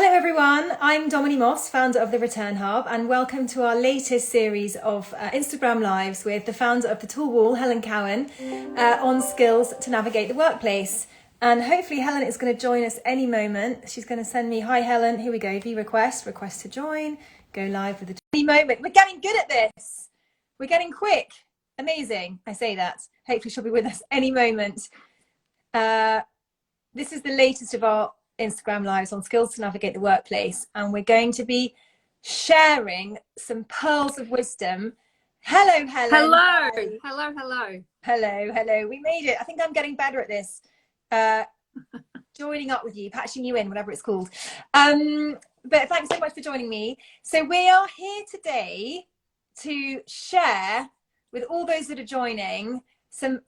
Hello everyone, I'm Dominie Moss, founder of The Return Hub, and welcome to our latest series of Instagram Lives with the founder of the Tool Wall, Helen Cowan, on skills to navigate the workplace. And hopefully Helen is going to join us any moment. She's going to send me, hi Helen, here we go, view request to join, go live with the any moment. We're getting good at this. We're getting quick. Amazing. I say that. Hopefully she'll be with us any moment. This is the latest of our Instagram Lives on skills to navigate the workplace, and we're going to be sharing some pearls of wisdom. Hello, Helen. Hello. Hi. Hello. We made it. I think I'm getting better at this. Joining up with you, patching you in, whatever it's called. But thanks so much for joining me. So we are here today to share with all those that are joining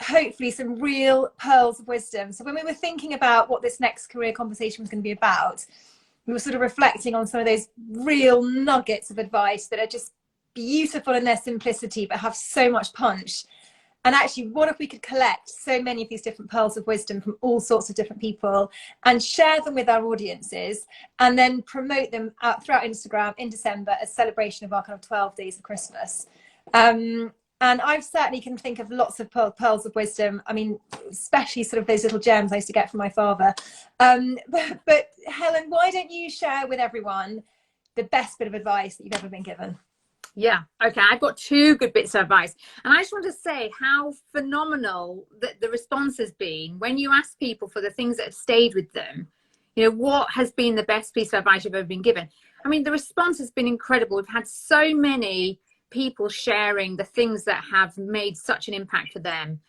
hopefully some real pearls of wisdom. So when we were thinking about what this next career conversation was going to be about, we were sort of reflecting on some of those real nuggets of advice that are just beautiful in their simplicity but have so much punch. And actually, what if we could collect so many of these different pearls of wisdom from all sorts of different people and share them with our audiences and then promote them out throughout Instagram in December as celebration of our kind of 12 days of Christmas. And I certainly can think of lots of pearls of wisdom. I mean, especially sort of those little gems I used to get from my father. But Helen, why don't you share with everyone the best bit of advice that you've ever been given? Yeah, okay. I've got two good bits of advice. And I just want to say how phenomenal the response has been when you ask people for the things that have stayed with them. You know, what has been the best piece of advice you've ever been given? I mean, the response has been incredible. We've had so many people sharing the things that have made such an impact for them.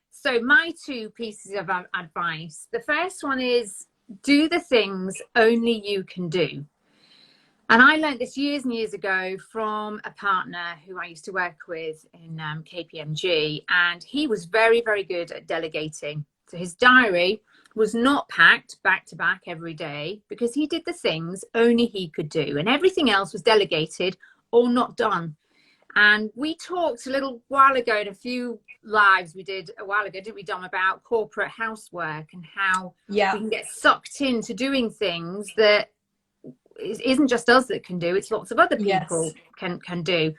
So my two pieces of advice, the first one is do the things only you can do. And I learned this years and years ago from a partner who I used to work with in KPMG, and he was very, very good at delegating. So his diary was not packed back to back every day because he did the things only he could do, and everything else was delegated or not done. And we talked a little while ago in a few lives we did a while ago, didn't we, Dom, about corporate housework and how we can get sucked into doing things that isn't just us that can do, it's lots of other people can do.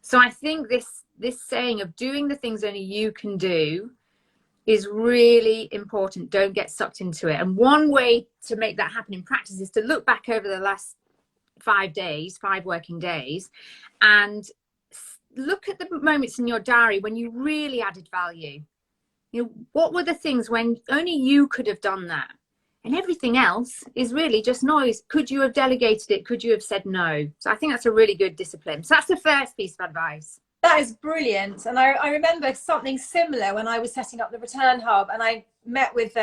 So I think this saying of doing the things only you can do is really important. Don't get sucked into it. And one way to make that happen in practice is to look back over the last 5 working days, and look at the moments in your diary when you really added value. You know, what were the things when only you could have done that? And everything else is really just noise. Could you have delegated it? Could you have said no? So I think that's a really good discipline. So that's the first piece of advice. That is brilliant. And I remember something similar when I was setting up the Return Hub, and I met with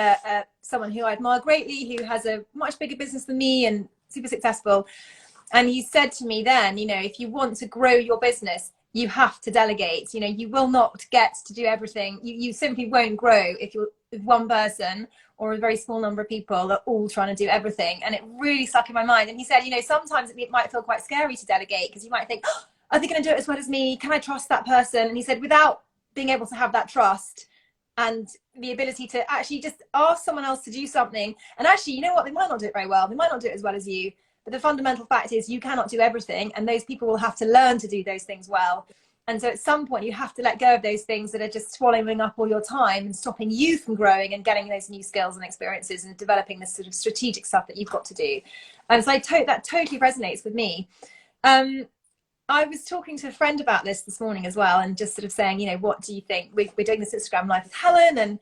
someone who I admire greatly, who has a much bigger business than me and super successful. And he said to me then, you know, if you want to grow your business, you have to delegate. You know, you will not get to do everything. You simply won't grow if you're one person or a very small number of people are all trying to do everything. And it really stuck in my mind. And he said, you know, sometimes it might feel quite scary to delegate because you might think, oh, are they going to do it as well as me? Can I trust that person? And he said, without being able to have that trust and the ability to actually just ask someone else to do something, and actually, you know what, they might not do it very well. They might not do it as well as you. But the fundamental fact is you cannot do everything, and those people will have to learn to do those things well. And so at some point you have to let go of those things that are just swallowing up all your time and stopping you from growing and getting those new skills and experiences and developing this sort of strategic stuff that you've got to do. And so that totally resonates with me. I was talking to a friend about this morning as well, and just sort of saying, you know, what do you think? We're doing this Instagram Live with Helen, and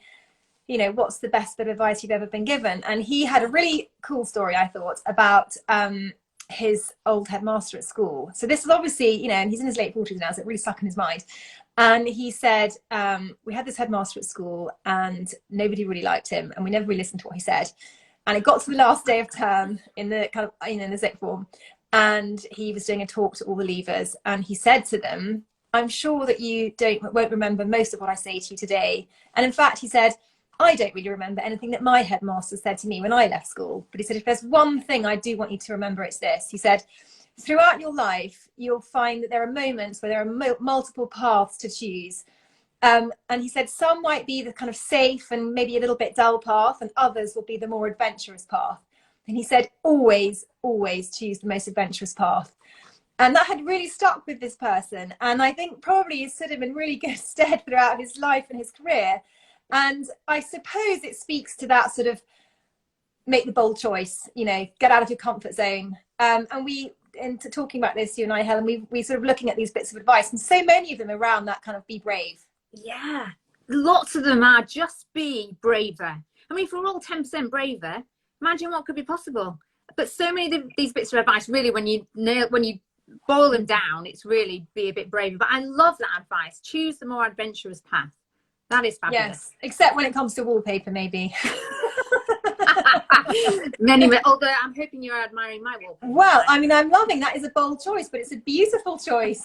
you know, what's the best bit of advice you've ever been given? And he had a really cool story, I thought, about his old headmaster at school. So this is obviously, you know, and he's in his late 40s now, so it really stuck in his mind. And he said, we had this headmaster at school and nobody really liked him, and we never really listened to what he said. And it got to the last day of term in the kind of, you know, in the sixth form, and he was doing a talk to all the leavers, and he said to them, I'm sure that you won't remember most of what I say to you today. And in fact, he said, I don't really remember anything that my headmaster said to me when I left school. But he said, if there's one thing I do want you to remember, it's this. He said, throughout your life, you'll find that there are moments where there are multiple paths to choose. And he said, some might be the kind of safe and maybe a little bit dull path, and others will be the more adventurous path. And he said, always, always choose the most adventurous path. And that had really stuck with this person. And I think probably it stood him in really good stead throughout his life and his career. And I suppose it speaks to that sort of make the bold choice, you know, get out of your comfort zone. And we, into talking about this, you and I, Helen, we sort of looking at these bits of advice, and so many of them around that kind of be brave. Yeah, lots of them are just be braver. I mean, if we're all 10% braver, imagine what could be possible. But so many of these bits of advice, really, when you boil them down, it's really be a bit braver. But I love that advice. Choose the more adventurous path. That is fabulous. Yes, except when it comes to wallpaper, maybe. Although I'm hoping you're admiring my wallpaper. Well, I mean, I'm loving that. Is a bold choice, but it's a beautiful choice.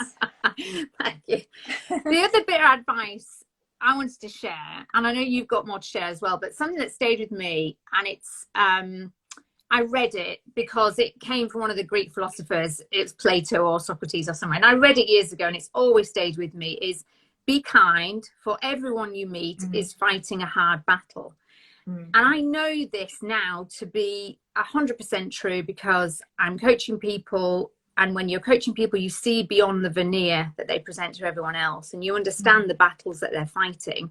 Thank you. The other bit of advice I wanted to share, and I know you've got more to share as well, but something that stayed with me, and it's I read it because it came from one of the Greek philosophers. It's Plato or Socrates or somewhere, and I read it years ago, and it's always stayed with me, is be kind, for everyone you meet is fighting a hard battle. And I know this now to be 100% true, because I'm coaching people, and when you're coaching people, you see beyond the veneer that they present to everyone else, and you understand the battles that they're fighting.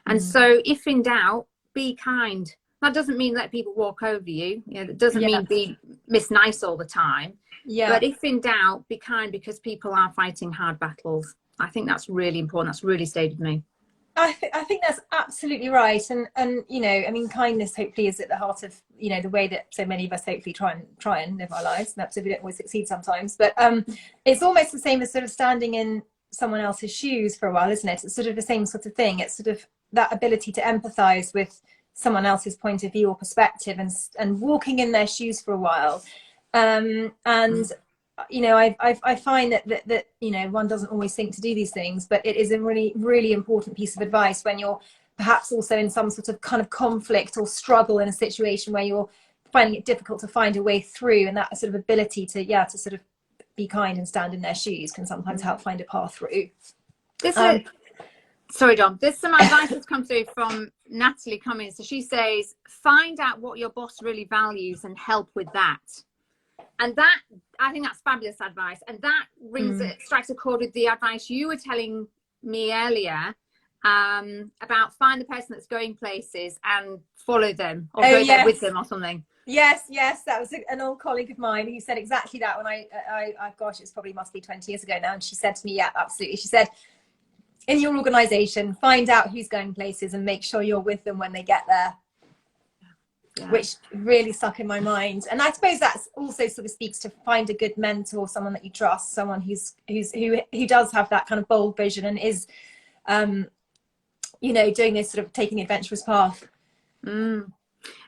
And so if in doubt, be kind. That doesn't mean let people walk over you. You know, that doesn't mean be Miss Nice all the time. Yeah. But if in doubt, be kind, because people are fighting hard battles. I think that's really important. That's really stayed with me. I think that's absolutely right. And you know, I mean, kindness hopefully is at the heart of, you know, the way that so many of us hopefully try and live our lives. And we don't always succeed sometimes, but it's almost the same as sort of standing in someone else's shoes for a while, isn't it? It's sort of the same sort of thing. It's sort of that ability to empathize with someone else's point of view or perspective, and walking in their shoes for a while. You know, I find that you know, one doesn't always think to do these things, but it is a really, really important piece of advice when you're perhaps also in some sort of kind of conflict or struggle in a situation where you're finding it difficult to find a way through, and that sort of ability to sort of be kind and stand in their shoes can sometimes help find a path through. Sorry, Dom. There's some advice that's come through from Natalie Cummins. So she says, find out what your boss really values and help with that. And that, I think that's fabulous advice. And that strikes a chord with the advice you were telling me earlier about find the person that's going places and follow them, or go there with them or something. Yes, that was an old colleague of mine who said exactly that when I gosh, it probably must be 20 years ago now. And she said to me, yeah, absolutely. She said, in your organization, find out who's going places and make sure you're with them when they get there. Yeah. Which really stuck in my mind. And I suppose that's also sort of speaks to find a good mentor, someone that you trust, someone who does have that kind of bold vision and is you know, doing this sort of taking the adventurous path.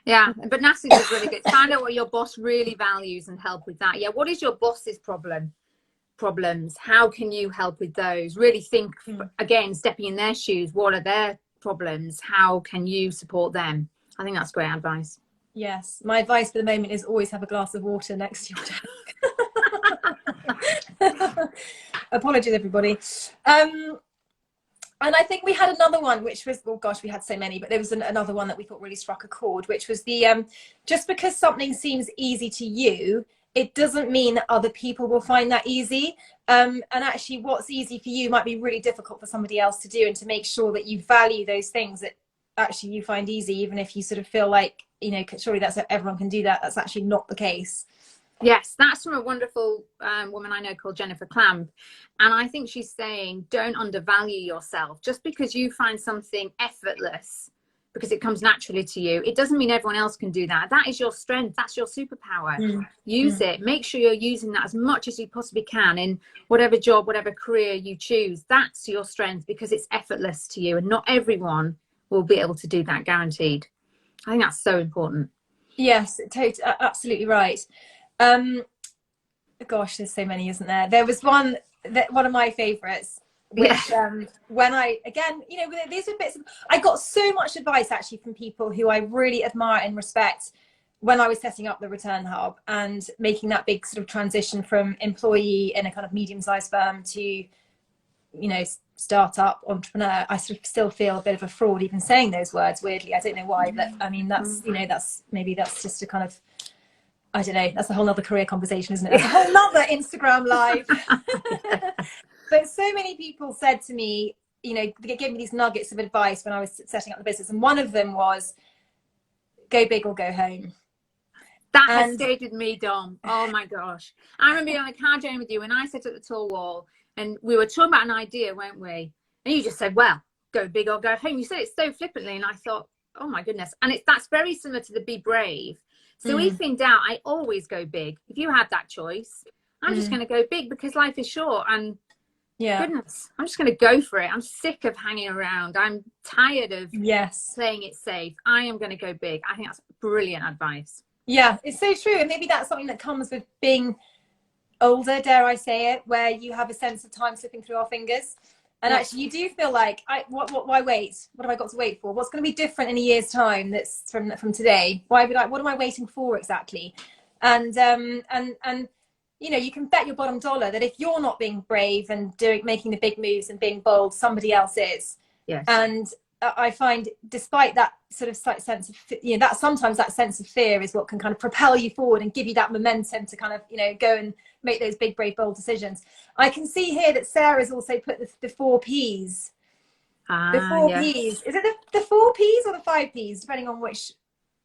Yeah, but Natalie was really good. Find out what your boss really values and help with that. Yeah, what is your boss's problems? How can you help with those? Really think, again, stepping in their shoes, what are their problems? How can you support them? I think that's great advice. Yes, my advice for the moment is always have a glass of water next to your desk. Apologies, everybody. And I think we had another one, which was, oh gosh, we had so many, but there was another one that we thought really struck a chord, which was the just because something seems easy to you, it doesn't mean that other people will find that easy. And actually what's easy for you might be really difficult for somebody else to do, and to make sure that you value those things that actually you find easy, even if you sort of feel like, you know, surely that's everyone can do that. That's actually not the case. Yes, that's from a wonderful woman I know called Jennifer Clamp. And I think she's saying, don't undervalue yourself. Just because you find something effortless, because it comes naturally to you, it doesn't mean everyone else can do that. That is your strength. That's your superpower. Use it. Make sure you're using that as much as you possibly can in whatever job, whatever career you choose. That's your strength, because it's effortless to you. And not everyone will be able to do that, guaranteed. I think that's so important. Yes, absolutely right. Gosh, there's so many, isn't there? There was one of my favorites, which when I, again, you know, these are bits of, I got so much advice actually from people who I really admire and respect when I was setting up the Return Hub and making that big sort of transition from employee in a kind of medium-sized firm to, you know, startup entrepreneur. I sort of still feel a bit of a fraud even saying those words, weirdly. I don't know why, but I mean, that's, you know, that's just a kind of I don't know, that's a whole nother career conversation, isn't it? That's a whole nother Instagram live. But so many people said to me, you know, they gave me these nuggets of advice when I was setting up the business. And one of them was, go big or go home. That has stayed with me, Dom. Oh my gosh. I remember being on a car journey with you and I sat at the tall wall and we were talking about an idea, weren't we? And you just said, well, go big or go home. You said it so flippantly and I thought, oh my goodness. And that's very similar to the be brave. So if in doubt, I always go big. If you had that choice, I'm just going to go big because life is short. And goodness, I'm just going to go for it. I'm sick of hanging around. I'm tired of playing it safe. I am going to go big. I think that's brilliant advice. Yeah, it's so true. And maybe that's something that comes with being older, dare I say it, where you have a sense of time slipping through our fingers. And actually you do feel like, why wait? What have I got to wait for? What's going to be different in a year's time that's from today? What am I waiting for exactly? And you know, you can bet your bottom dollar that if you're not being brave and making the big moves and being bold, somebody else is. Yes. And I find, despite that sort of slight sense of, you know, that sometimes that sense of fear is what can kind of propel you forward and give you that momentum to kind of, you know, go and make those big, brave, bold decisions. I can see here that Sarah's also put the 4 Ps. The 4 Ps. Is it the 4 Ps or the 5 Ps, depending on which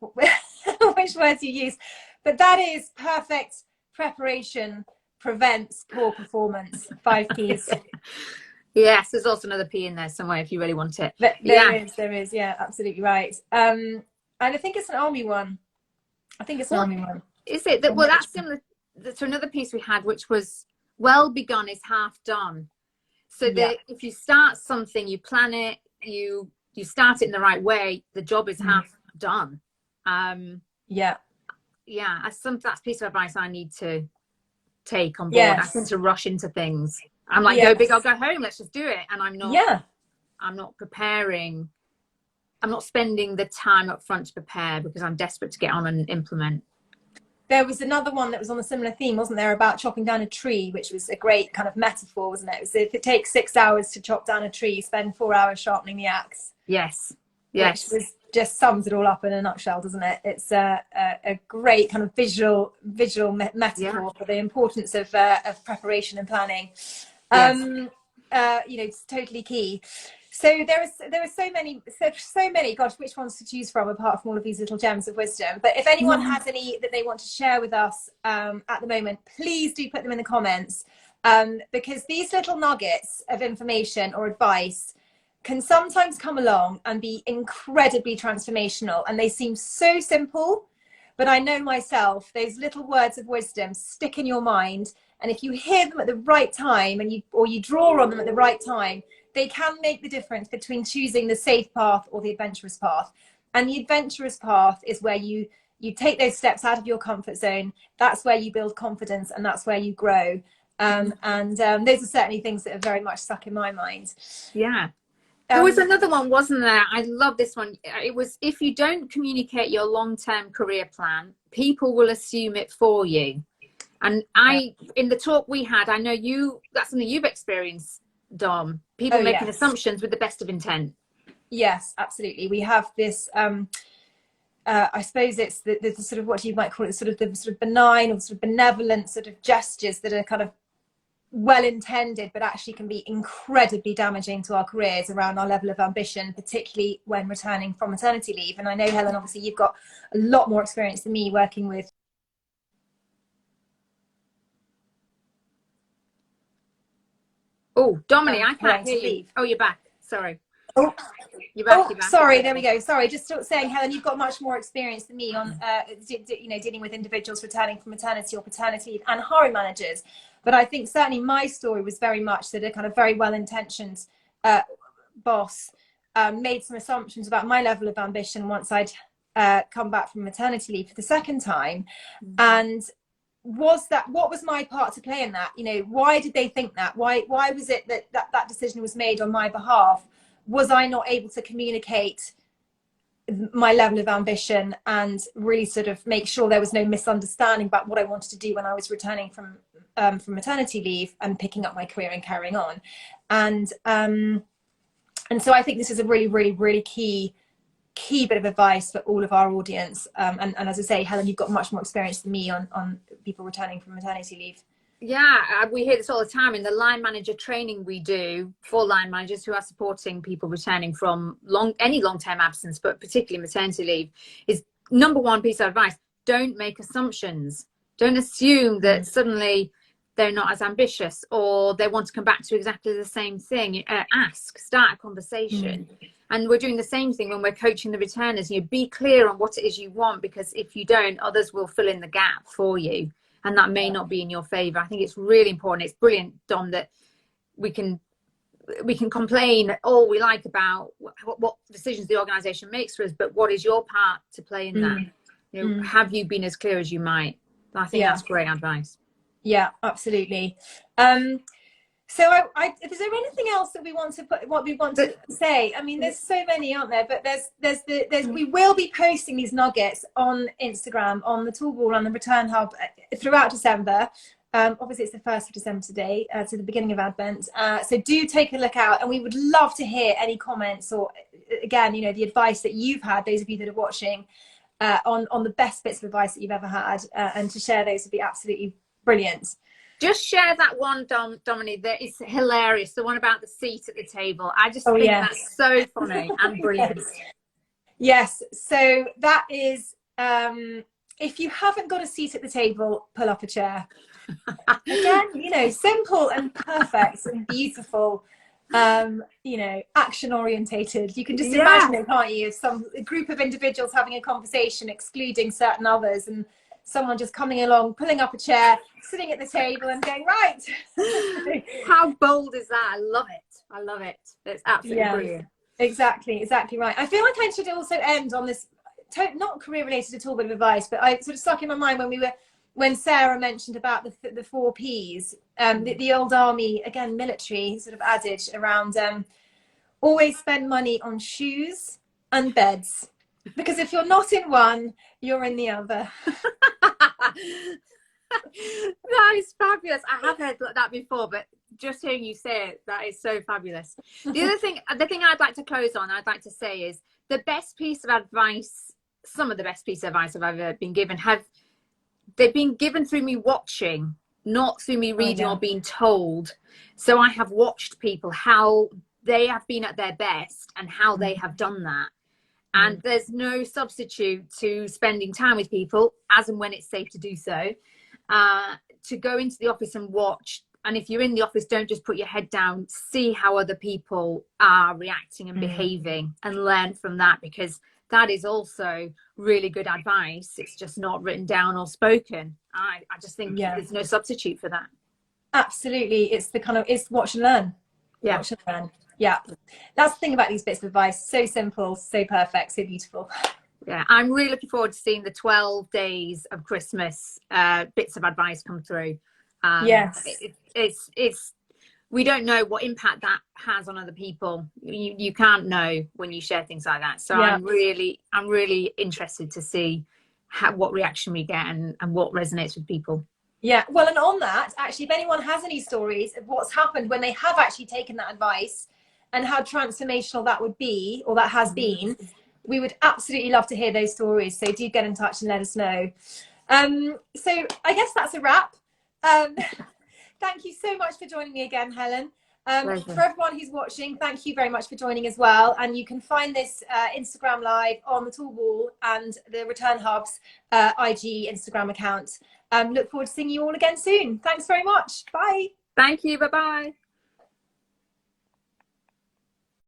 words you use? But that is perfect preparation prevents poor performance. 5 Ps. Yes, there's also another P in there somewhere if you really want it. There is. Yeah, absolutely right. And I think it's an army one. Is it? Well, that's similar to another piece we had, which was well begun is half done. So that if you start something, you plan it, you start it in the right way, the job is half done. That's a piece of advice I need to take on board. I tend to rush into things. I'm like, go big, I'll go home. Let's just do it. And I'm not preparing. I'm not spending the time up front to prepare because I'm desperate to get on and implement. There was another one that was on a similar theme, wasn't there, about chopping down a tree, which was a great kind of metaphor, wasn't it? So if it takes 6 hours to chop down a tree, spend 4 hours sharpening the axe. Yes. Which just sums it all up in a nutshell, doesn't it? It's a great kind of visual metaphor for the importance of preparation and planning. You know, it's totally key. So there are so many, gosh, which ones to choose from apart from all of these little gems of wisdom. But if anyone has any that they want to share with us at the moment, please do put them in the comments, because these little nuggets of information or advice can sometimes come along and be incredibly transformational. And they seem so simple, but I know myself, those little words of wisdom stick in your mind. And if you hear them at the right time and you draw on them at the right time, they can make the difference between choosing the safe path or the adventurous path. And the adventurous path is where you take those steps out of your comfort zone. That's where you build confidence and that's where you grow. Those are certainly things that are very much stuck in my mind. Yeah. There was another one, wasn't there? I love this one. It was, if you don't communicate your long-term career plan, people will assume it for you. And in the talk we had, I know that's something you've experienced, Dom. People making assumptions with the best of intent. Yes, absolutely. We have this, I suppose it's the sort of, what you might call it, the sort of benign or sort of benevolent sort of gestures that are kind of well-intended, but actually can be incredibly damaging to our careers around our level of ambition, particularly when returning from maternity leave. And I know, Helen, obviously you've got a lot more experience than me working with. Oh, Dominie, I can't hear you. Oh, you're back. Sorry. Oh, you're back. Sorry. There we go. Sorry. Just saying, Helen, you've got much more experience than me on, dealing with individuals returning from maternity or paternity leave and hiring managers. But I think certainly my story was very much that a kind of very well-intentioned boss made some assumptions about my level of ambition once I'd come back from maternity leave for the second time. And what was my part to play in that? You know, why did they think that? Why was it that decision was made on my behalf? Was I not able to communicate my level of ambition and really sort of make sure there was no misunderstanding about what I wanted to do when I was returning from maternity leave and picking up my career and carrying on? And so I think this is a really, really, really key key bit of advice for all of our audience. And as I say, Helen, you've got much more experience than me on people returning from maternity leave. Yeah, we hear this all the time in the line manager training we do for line managers who are supporting people returning from any long-term absence, but particularly maternity leave, is number one piece of advice: don't make assumptions. Don't assume that suddenly they're not as ambitious or they want to come back to exactly the same thing. Start a conversation. And we're doing the same thing when we're coaching the returners. You be clear on what it is you want, because if you don't, others will fill in the gap for you. And that may not be in your favor. I think it's really important. It's brilliant, Dom, that we can complain all we like about what decisions the organization makes for us, but what is your part to play in that? You know, have you been as clear as you might? I think that's great advice. Yeah, absolutely. So is there anything else that we want to say? I mean, there's so many, aren't there? But we will be posting these nuggets on Instagram, on the Tool Wall, on the Return Hub throughout December. Obviously it's the 1st of December today, so the beginning of Advent. So do take a look out, and we would love to hear any comments, or again, you know, the advice that you've had, those of you that are watching, on the best bits of advice that you've ever had, and to share those would be absolutely brilliant. Just share that one, Dominie, that is hilarious. The one about the seat at the table. I just think that's so funny and brilliant. Yes. So that is, if you haven't got a seat at the table, pull up a chair. Again, you know, simple and perfect and beautiful, you know, action orientated. You can just imagine it, can't you? A group of individuals having a conversation, excluding certain others, and someone just coming along, pulling up a chair, sitting at the table and going, right. How bold is that? I love it. It's absolutely brilliant. Exactly right. I feel like I should also end on this, not career related at all, bit of advice, but I sort of stuck in my mind when Sarah mentioned about the 4 Ps, the old army, again, military sort of adage around always spend money on shoes and beds. Because if you're not in one, you're in the other. That is fabulous. I have heard that before, but just hearing you say it, that is so fabulous. The thing I'd like to close on, I'd like to say, is the best piece of advice, some of the best piece of advice I've ever been given, they've been given through me watching, not through me reading or being told. So I have watched people, how they have been at their best and how they have done that. And there's no substitute to spending time with people, as and when it's safe to do so, to go into the office and watch. And if you're in the office, don't just put your head down, see how other people are reacting and behaving, and learn from that, because that is also really good advice. It's just not written down or spoken. I just think there's no substitute for that. Absolutely. It's watch and learn. Yeah. Watch and learn. Yeah, that's the thing about these bits of advice. So simple, so perfect, so beautiful. Yeah, I'm really looking forward to seeing the 12 days of Christmas bits of advice come through. Yes, it's we don't know what impact that has on other people. You can't know when you share things like that. So I'm really interested to see what reaction we get and what resonates with people. Yeah, well, and on that, actually, if anyone has any stories of what's happened when they have actually taken that advice, and how transformational that would be, or that has been, we would absolutely love to hear those stories. So do get in touch and let us know. So I guess that's a wrap. Thank you so much for joining me again, Helen. For everyone who's watching, thank you very much for joining as well. And you can find this Instagram live on the Tool Wall and the Return Hub's IG Instagram account. Look forward to seeing you all again soon. Thanks very much. Bye. Thank you. Bye-bye.